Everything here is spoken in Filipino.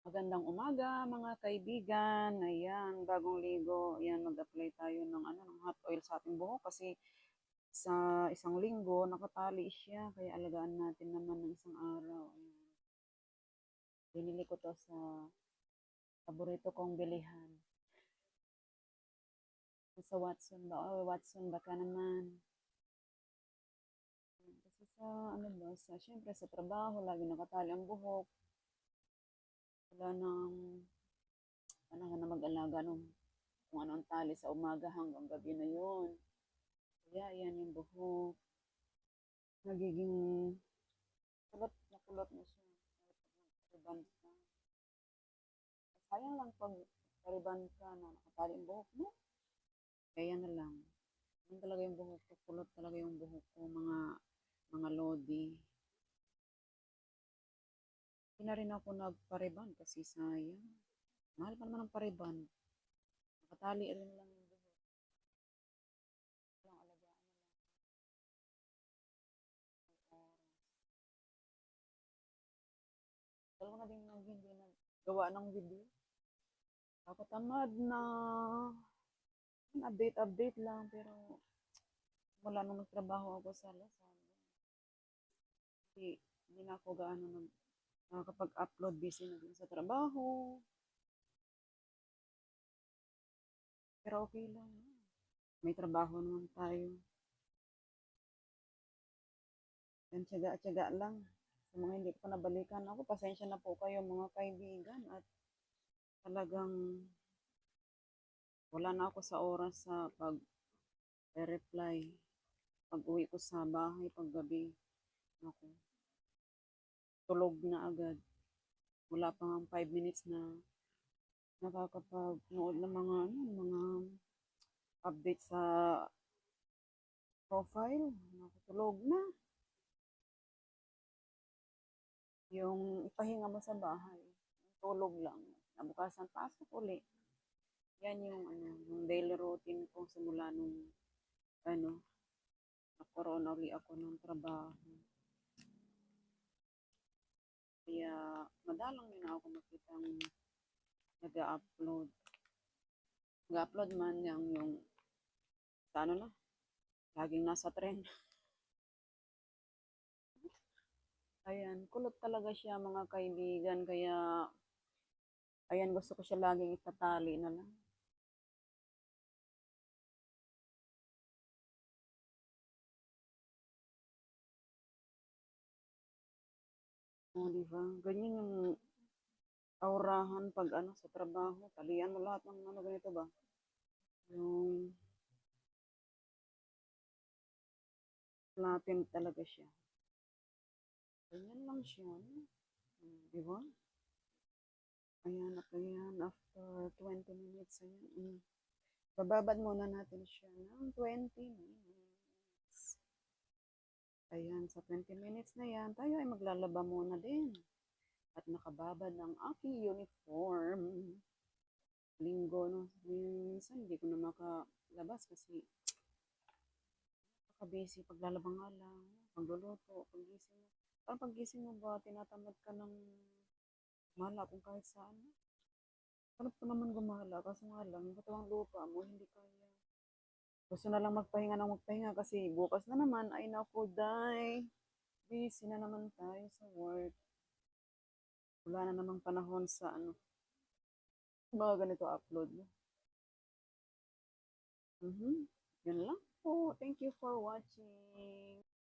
Magandang umaga mga kaibigan. Ayan, bagong ligo. Ayan, mag-apply tayo ng ng hot oil sa ating buhok kasi sa isang linggo nakatali siya. Kaya alagaan natin naman ng isang araw. Ayan. Binili ko to sa paborito kong bilihan. Sa Watson ba? Oh, Watson baka naman. Kasi sa syempre sa trabaho, lagi nakatali ang buhok. Wala nang, na mag-alaga nung kung ano ang tali sa umaga hanggang gabi na yun. Kaya yan yung buhok. Nagiging kulot na siya. Riban ka. Sayang lang pag riban ka na nakatali ang buhok mo. Kaya na lang. Yan talaga yung buhok ko. Kulot talaga yung buhok ko. Mga lodi. Hindi na rin ako nagpariban kasi sayang. Mahal pa naman ang pariban. Nakatali rin lang yung buhok. Walang alagaan na lang. Oras. Dalawa na din nang hindi na gawa ng video. Nakatamad na. Update lang pero mula nung nagtrabaho ako sa Lazada, hindi na ako gaano nakakapag-upload, busy na din sa trabaho. Pero okay lang. May trabaho naman tayo. Yan, tiyaga-tiyaga lang. Sa mga hindi ko pa nabalikan ako, pasensya na po kayo mga kaibigan at talagang wala na ako sa oras sa pag-reply. Pag uwi ko sa bahay, pag gabi, ako, tulog na agad. Wala pa nga 5 minutes na nakakapag-nood ng mga update sa profile. Nakatulog na. Yung ipahinga mo sa bahay, tulog lang. Nabukasan, pasok uli. Yan yung daily routine ko simula nung ano, nagkaroon uli ako ng trabaho. Kaya madalang din ako makitang nag-upload. Nag-upload man yung sa na, laging nasa trend. Ayan, kulot talaga siya mga kaibigan. Kaya, ayan, gusto ko siya laging itatali na lang. O, diba? Ganyan yung aurahan pag sa trabaho. Talian mo lahat ng ganito ba? Yung flatten talaga siya. Ganyan lang siya. No? Diba? Ayan, at ayan, after 20 minutes, ayan. Bababad muna natin siya ng 20 minutes. Ayan, sa 20 minutes na yan, tayo ay maglalaba muna din. At nakababad ng aking uniform. Linggo, no? Minsan, hindi ko na makalabas kasi nakabisi. Paglalaba nga lang, pagluluto, pagising mo. Parang pagising mo ba, tinatamad ka ng mala kung kahit saan. Sarap ko naman gumala, kaso nga lang, yung katawang lupa mo, hindi kaya. Gusto na lang magpahinga ng magpahinga kasi bukas na naman, ay naku, day. Busy na naman tayo sa work. Wala na namang panahon sa mga ganito upload mo. Yan lang po. Thank you for watching.